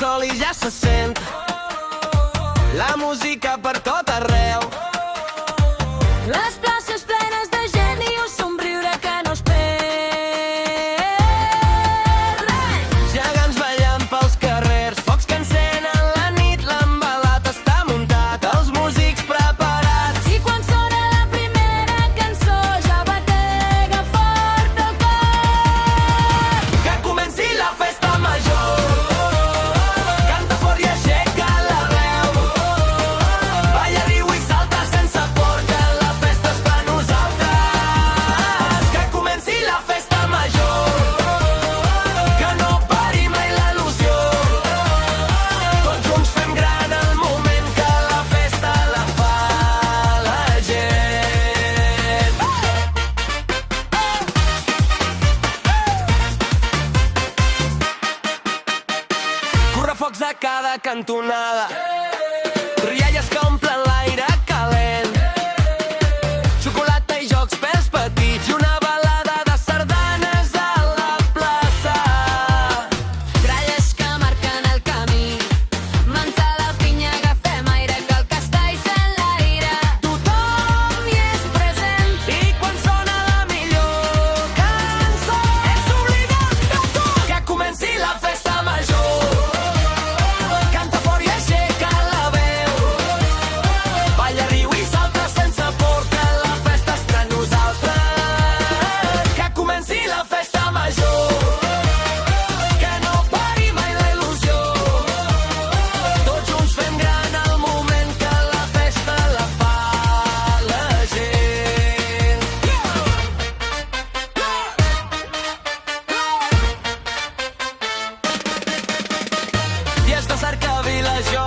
sol i ja se sent la música per tot arreu. Les places plenes de gent i un somriure que no es perd. Gegants ballant pels carrers, focs que encenen la nit, l'embalat està muntat, els músics preparats. I quan sona la primera cançó ja batega fort el cor. Que comenci la festa major, canta fort i aixeca la veu, balla, riu i salta sense por, que la festa és per nosaltres. Que comenci la festa major, que no pari mai l'il·lusió, tots junts fem gran el moment, que la festa la fa la gent. Correfocs a cada cantonada, rialles que omplen l'aire calent, xocolata i jocs pels petits i una balada de sardanes a la plaça. Gralles que marquen el camí, mans a la pinya, agafem aire, que el castell s'enlaira. Tothom hi és present i quan sona la millor cançó és oblidar de tot. Que comenci la festa major, canta fort i aixeca la veu, balla, riu i salta sense por, que la festa és per nosaltres. Que comenci la festa major, que no pari mai la il·lusió, tots junts fem gran el moment, que la festa la fa la gent. Dies de cercavila, jo